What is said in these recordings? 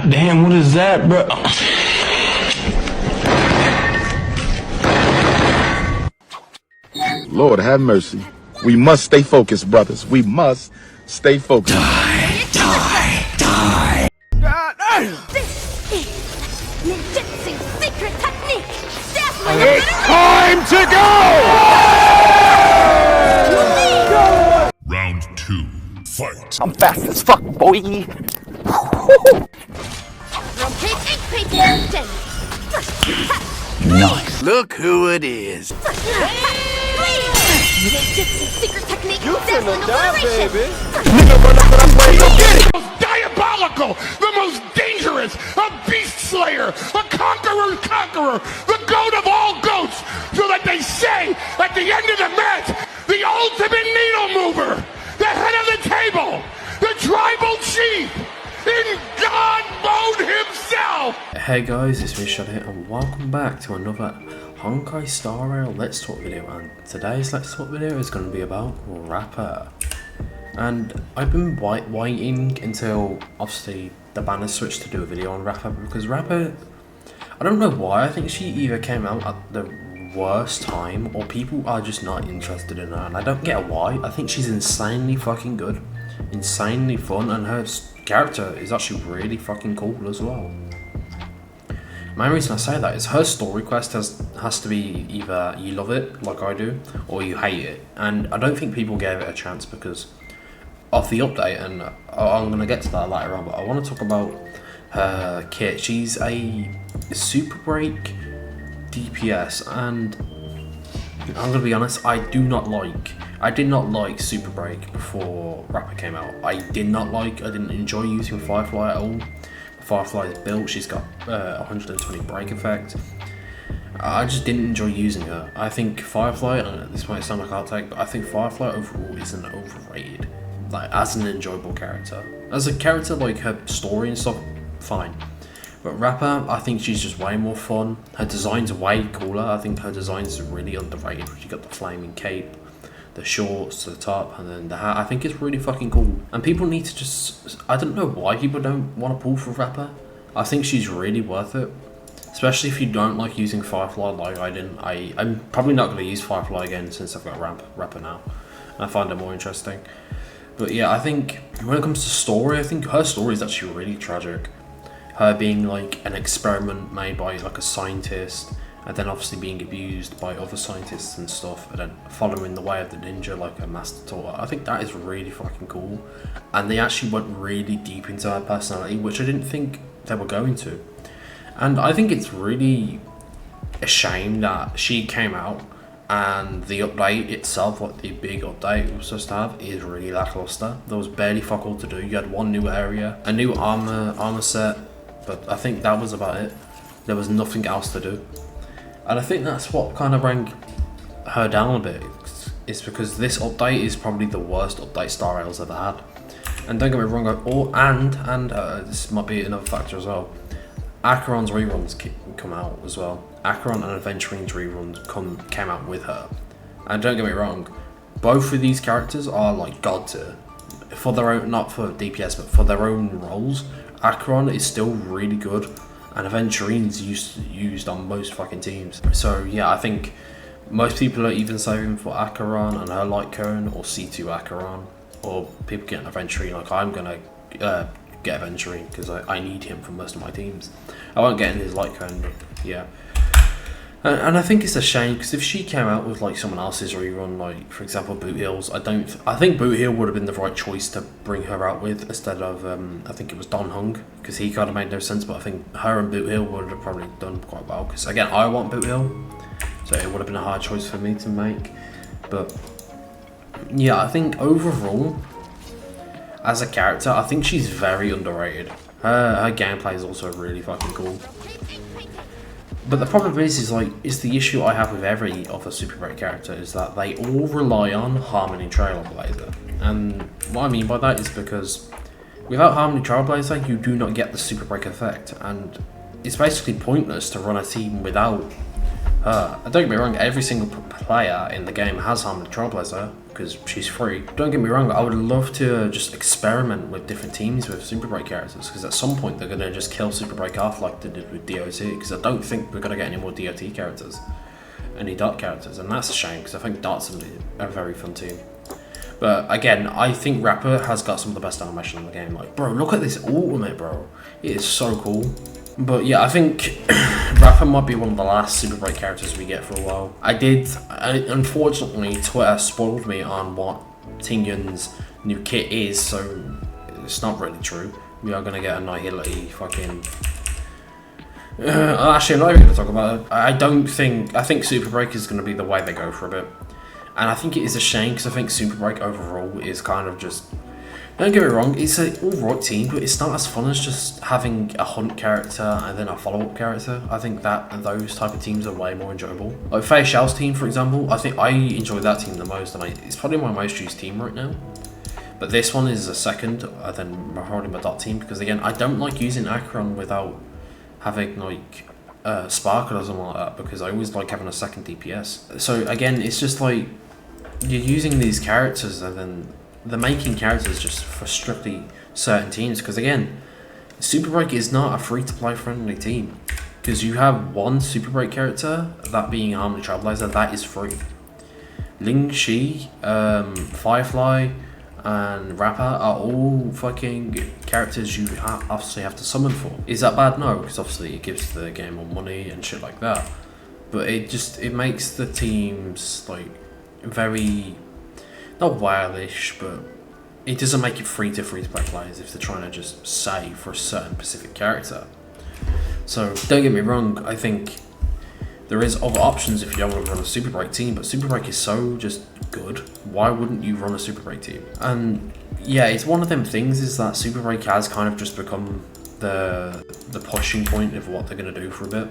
God damn, what is that, bro? Lord have mercy. We must stay focused, brothers. We must stay focused. Die! God damn! This is ninjutsu secret technique! It's time to go! Round 2, fight. I'm fast as fuck, boy. Nice. Look who it is. Ninjutsu secret technique! You finna die, baby. Most diabolical, the most dangerous, a beast slayer, a conqueror's conqueror, the goat of all goats, so that they say at the end of the match, the ultimate needle mover, the head of the table, the tribal chief, in God mode himself! Hey guys, it's me Shadow here and welcome back to another Honkai Star Rail Let's Talk video, and today's Let's Talk video is going to be about Rappa. And I've been waiting until obviously the banner switched to do a video on Rappa, because Rappa, I don't know why, I think she either came out at the worst time or people are just not interested in her, and I don't get why. I think she's insanely fucking good, insanely fun, and her character is actually really fucking cool as well. Main reason I say that is her story quest has to be either you love it like I do or you hate it, and I don't think people gave it a chance because of the update, and I'm going to get to that later on, but I want to talk about her kit. She's a super break DPS, and I'm going to be honest, I did not like Super Break before Rappa came out. I didn't enjoy using Firefly at all. Firefly's built, she's got 120 break effect. I just didn't enjoy using her. I think Firefly, and this might sound like a hot take, but I think Firefly overall isn't overrated. Like, as an enjoyable character. As a character, like her story and stuff, fine. But Rappa, I think she's just way more fun. Her design's way cooler. I think her design's really underrated. She got the flaming cape, the shorts, the top, and then the hat. I think it's really fucking cool. And people need to just, I don't know why people don't want to pull for Rappa. I think she's really worth it. Especially if you don't like using Firefly like I didn't. I'm probably not going to use Firefly again since I've got Rappa now. I find it more interesting. But yeah, I think when it comes to story, I think her story is actually really tragic. Her being like an experiment made by like a scientist, and then obviously being abused by other scientists and stuff, and then following the way of the ninja like a master taught her. I think that is really fucking cool, and they actually went really deep into her personality, which I didn't think they were going to. And I think it's really a shame that she came out and the update itself, what the big update it was supposed to have, is really lackluster. There was barely fuck all to do. You had one new area, a new armor set, but I think that was about it. There was nothing else to do. And I think that's what kind of rang her down a bit, is because this update is probably the worst update Star Rail's ever had. And don't get me wrong, this might be another factor as well, Acheron's reruns come out as well. Acheron and Adventurine's reruns came out with her. And don't get me wrong, both of these characters are like god tier. For their own, not for DPS, but for their own roles. Acheron is still really good, and Adventurine's used on most fucking teams. So yeah, I think most people are even saving for Acheron and her light cone, or C2 Acheron, or people getting Aventurine. Like I'm gonna get Aventurine because I need him for most of my teams. I won't get in his light cone, but yeah. And I think it's a shame, because if she came out with like someone else's rerun, like for example Boot Heels, I think Boot Heel would have been the right choice to bring her out with instead of I think it was Don Hung, because he kind of made no sense. But I think her and Boot Heel would have probably done quite well, because again I want Boot Heel, so it would have been a hard choice for me to make. But yeah, I think overall as a character, I think she's very underrated. Her gameplay is also really fucking cool. But the problem is the issue I have with every other Super Break character is that they all rely on Harmony Trailblazer. And what I mean by that is because without Harmony Trailblazer, you do not get the Super Break effect. And it's basically pointless to run a team without Don't get me wrong, every single player in the game has Harmony Trailblazer because she's free. Don't get me wrong, I would love to just experiment with different teams with Super Break characters, because at some point they're going to just kill Super Break off like they did with DOT, because I don't think we're going to get any more DOT characters, any Dot characters, and that's a shame because I think Dot's a very fun team. But again, I think Rappa has got some of the best animation in the game. Like, bro, look at this ultimate, bro. It is so cool. But yeah, I think Rappa might be one of the last Super Break characters we get for a while. Unfortunately, Twitter spoiled me on what Ting Yun's new kit is, so it's not really true. We are going to get a Nihility fucking... actually, I'm not even going to talk about it. I think Super Break is going to be the way they go for a bit. And I think it is a shame, because I think Super Break overall is kind of just... Don't get me wrong, it's an alright team, but it's not as fun as just having a hunt character and then a follow-up character. I think that those type of teams are way more enjoyable. Like Faye Xiao's team, for example, I think I enjoy that team the most, and it's probably my most used team right now. But this one is a second, then probably my Dot team, because again, I don't like using Acheron without having like Sparkle or something like that, because I always like having a second DPS. So again, it's just like, you're using these characters and then they're making characters just for strictly certain teams, because again, Super Break is not a free-to-play friendly team, because you have one Super Break character, that being Harmony Trailblazer, that is free. Ling Shi, Firefly, and Rappa are all fucking characters you obviously have to summon for. Is that bad? No, because obviously it gives the game more money and shit like that, but it makes the teams like very, not wildish, but it doesn't make it free to play players if they're trying to just save for a certain specific character. So don't get me wrong, I think there is other options if you don't want to run a Super Break team, but Super Break is so just good, why wouldn't you run a Super Break team? And yeah, it's one of them things is that Super Break has kind of just become the pushing point of what they're going to do for a bit.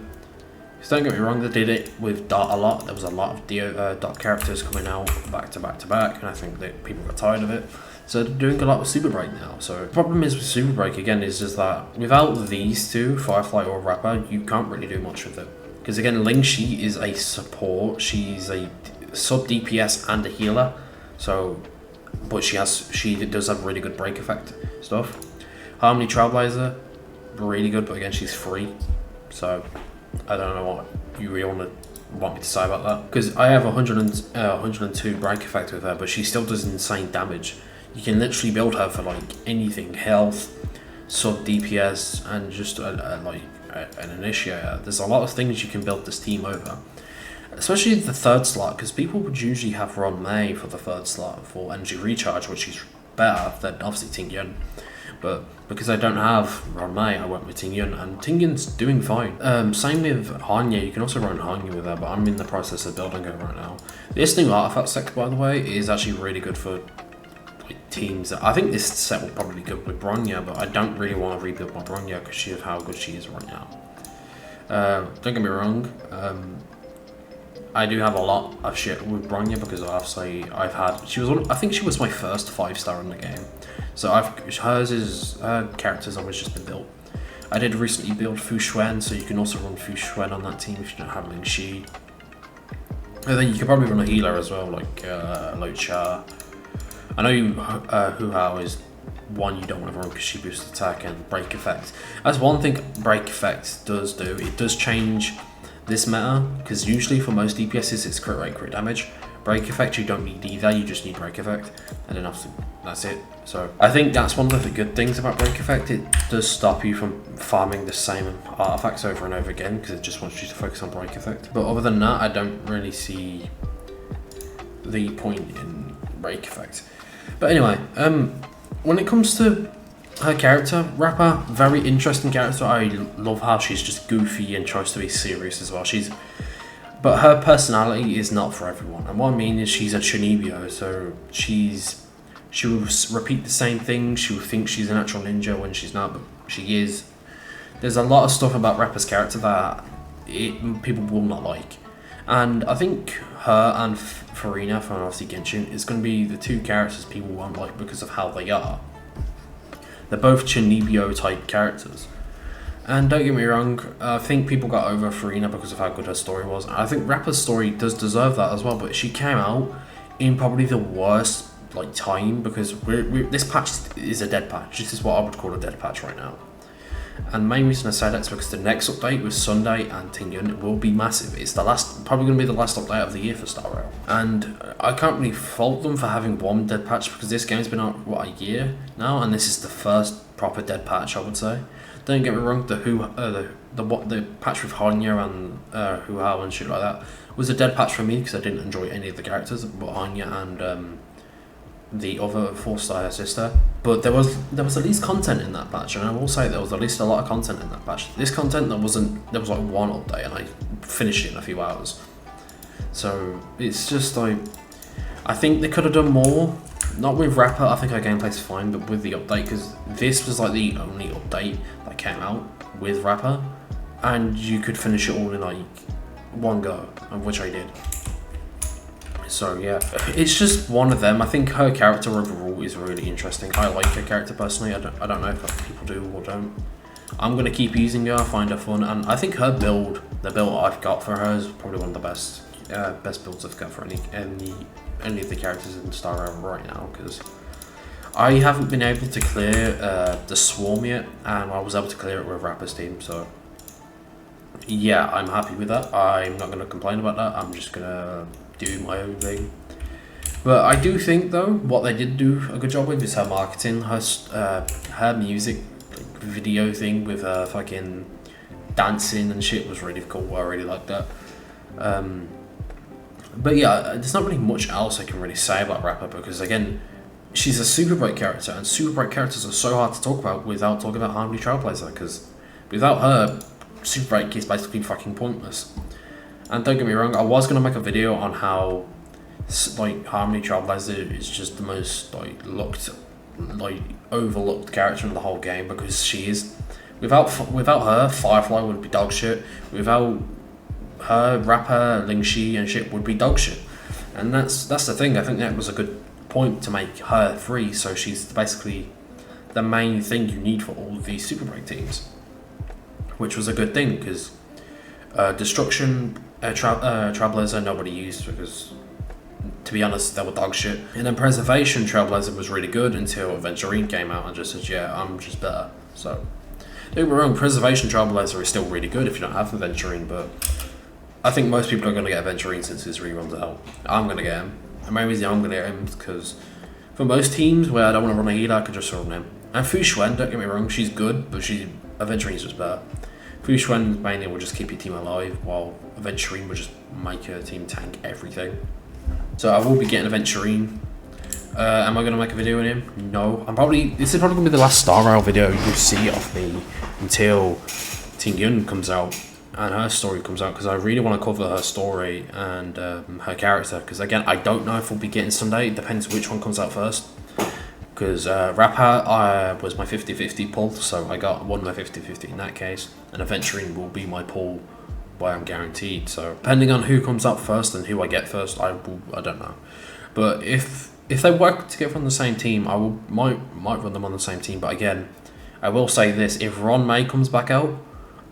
Because don't get me wrong, they did it with Dot a lot. There was a lot of Dot characters coming out back to back to back, and I think that people got tired of it. So they're doing a lot with Super Break now. So the problem is with Super Break, again, is just that without these two, Firefly or Rappa, you can't really do much with it. Because again, Ling Shi is a support, she's a sub DPS and a healer. So, but she does have really good break effect stuff. Harmony Trailblazer, really good, but again, she's free. So I don't know what you really want me to say about that, because I have 102 break effect with her, but she still does insane damage. You can literally build her for like anything, health, sub DPS, and just like an initiator. There's a lot of things you can build this team over, especially the third slot, because people would usually have Ron May for the third slot for energy recharge, which is better than obviously Ting Yun. But because I don't have Ron May, I went with Ting Yun, and Ting Yun's doing fine. Same with Hanya, you can also run Hanya with her, but I'm in the process of building her right now. This new artifact set, by the way, is actually really good for like, teams. I think this set will probably be good with Bronya, but I don't really want to rebuild my Bronya because of how good she is right now. Don't get me wrong, I do have a lot of shit with Bronya because obviously I think she was my first 5-star in the game. So her character's always just been built. I did recently build Fu Xuan, so you can also run Fu Xuan on that team if you don't have Ling Shi. And then you can probably run a healer as well, like Lo Cha. I know Hu Hao is one you don't want to run because she boosts attack and break effect. That's one thing break effect does do. It does change this meta, because usually for most DPSs it's crit rate, crit damage. Break effect you don't need either, you just need break effect, and then obviously that's it. So I think that's one of the good things about break effect. It does stop you from farming the same artifacts over and over again, because it just wants you to focus on break effect. But other than that, I don't really see the point in break effect. But anyway, when it comes to her character, Rappa, very interesting character. I love how she's just goofy and tries to be serious as well. But her personality is not for everyone. And what I mean is she's a Chunibyo, so she will repeat the same thing. She will think she's an actual ninja when she's not, but she is. There's a lot of stuff about Rappa's character that people will not like. And I think her and Farina from obviously Genshin is going to be the two characters people won't like because of how they are. They're both Chunibyo type characters. And don't get me wrong, I think people got over Farina because of how good her story was. I think Rappa's story does deserve that as well, but she came out in probably the worst like time, because this patch is a dead patch. This is what I would call a dead patch right now. And the main reason I say that is because the next update with Sunday and Tingyun will be massive. It's the last, probably going to be the last update of the year for Star Rail. And I can't really fault them for having one dead patch, because this game's been out, what, a year now? And this is the first proper dead patch, I would say. Don't get me wrong, the patch with Hanya and Hu Hao and shit like that was a dead patch for me, because I didn't enjoy any of the characters but Hanya and the other 4-star sister. But there was at least content in that patch, and I will say there was at least a lot of content in that patch. This content there was like one update, and I finished it in a few hours. So it's just like, I think they could have done more. Not with Rappa, I think her gameplay's fine, but with the update, because this was like the only update that came out with Rappa, and you could finish it all in like one go, which I did. So yeah, it's just one of them. I think her character overall is really interesting. I like her character personally. I don't know if people do or don't. I'm gonna keep using her, find her fun, and I think her build, the build I've got for her, is probably one of the best builds I've got for any of the characters in Star Rail right now, because I haven't been able to clear the Swarm yet, and I was able to clear it with Rappa's team, so yeah, I'm happy with that. I'm not going to complain about that. I'm just going to do my own thing. But I do think, though, what they did do a good job with is her marketing, her music video thing with her fucking dancing and shit was really cool. I really liked that. But yeah, there's not really much else I can really say about Rappa, because again, she's a super bright character, and super bright characters are so hard to talk about without talking about Harmony Trailblazer, because without her, super bright is basically fucking pointless. And don't get me wrong, I was going to make a video on how like Harmony Trailblazer is just the most overlooked character in the whole game, because she is. Without her, Firefly would be dog shit. Without her, Rappa, Lingxi and shit would be dog shit. And that's the thing. I think that was a good point to make her free, so she's basically the main thing you need for all of these super break teams, which was a good thing, because Destruction, Trailblazer nobody used, because to be honest they were dog shit. And then Preservation Trailblazer was really good until Aventurine came out and just said, yeah, I'm just better. So don't get me wrong, Preservation Trailblazer is still really good if you don't have Aventurine, but I think most people are going to get Aventurine since his reruns out. I'm going to get him. The main reason I'm going to get him is because for most teams where I don't want to run a healer, I could just run him. And Fu Xuan, don't get me wrong, she's good, but Aventurine's just better. Fu Xuan mainly will just keep your team alive, while Aventurine will just make your team tank everything. So I will be getting Aventurine. Am I going to make a video on him? No. This is probably going to be the last Star Rail video you see of me until Tingyun comes out and her story comes out, because I really want to cover her story and her character, because again, I don't know if we'll be getting Sunday. It depends which one comes out first, because Rappa was my 50-50 pull, so I won my 50-50 in that case, and Aventurine will be my pull where I'm guaranteed. So depending on who comes up first and who I get first, I don't know. But if they work together on the same team, I might run them on the same team. But again, I will say this: if Ron May comes back out,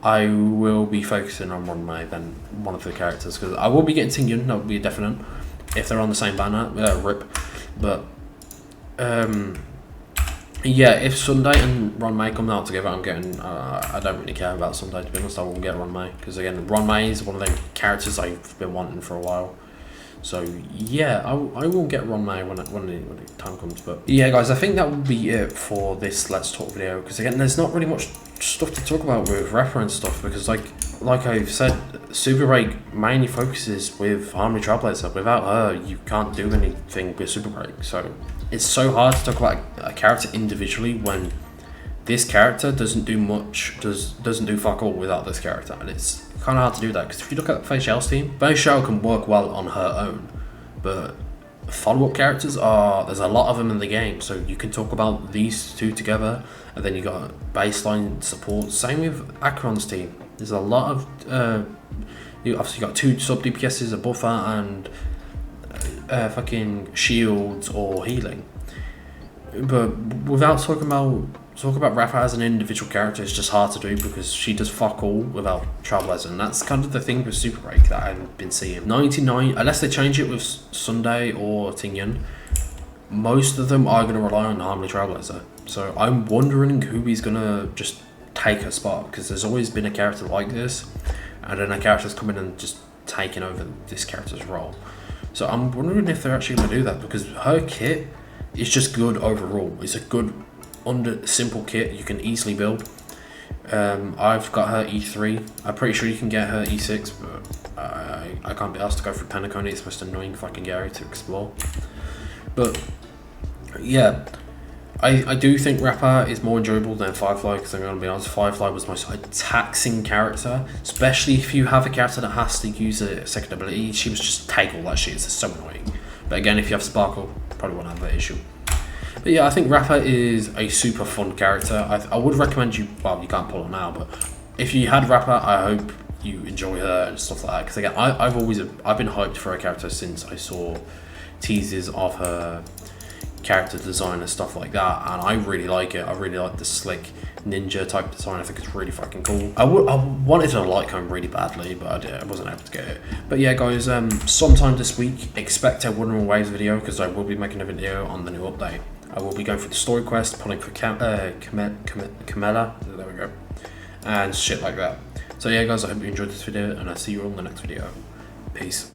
I will be focusing on Ron May than one of the characters, because I will be getting Tingyun, that would be definite, if they're on the same banner, RIP. But yeah, if Sunday and Ron May come out together, I'm getting, I don't really care about Sunday, to be honest. I will get Ron May, because again, Ron May is one of the characters I've been wanting for a while. So yeah, I will get Ron May when the time comes. But yeah, guys, I think that will be it for this Let's Talk video, because again, there's not really much stuff to talk about with Rappa and stuff, because like I've said, Super Break mainly focuses with Harmony Trailblazer. Without her, you can't do anything with Super Break. So it's so hard to talk about a character individually when this character doesn't do much, doesn't do fuck all without this character, and it's kind of hard to do that, because if you look at Fei Xiao's team, Fei Xiao can work well on her own, but follow-up characters there's a lot of them in the game, so you can talk about these two together, and then you got baseline support. Same with Acheron's team. There's a lot of you obviously got 2 sub DPSs, a buffer, and fucking shields or healing. But without talking about talk about Rappa as an individual character is just hard to do because she does fuck all without Trailblazer, and that's kind of the thing with Super Break that I've been seeing. 99, unless they change it with Sunday or Tingyan, most of them are going to rely on Harmony Trailblazer. So I'm wondering who he's going to just take her spot, because there's always been a character like this, and then a character's coming and just taking over this character's role. So I'm wondering if they're actually going to do that, because her kit is just good overall. It's a good, simple kit you can easily build. I've got her E3. I'm pretty sure you can get her E6, but I can't be asked to go through Penacony. It's the most annoying fucking area to explore. But yeah, I do think Rappa is more enjoyable than Firefly, because I'm going to be honest, Firefly was my most taxing character, especially if you have a character that has to use a second ability. She was just take all that shit. It's so annoying. But again, if you have Sparkle, probably won't have that issue. But yeah, I think Rappa is a super fun character. I would recommend you, well, you can't pull it now, but if you had Rappa, I hope you enjoy her and stuff like that. Because again, I've been hyped for her character since I saw teasers of her character design and stuff like that, and I really like it. I really like the slick ninja type design. I think it's really fucking cool. I wanted to like her really badly, but I wasn't able to get it. But yeah, guys, sometime this week, expect a Wandering Waves video, because I will be making a video on the new update. I will be going for the story quest, pulling for Camella, there we go, and shit like that. So yeah, guys, I hope you enjoyed this video, and I'll see you all in the next video. Peace.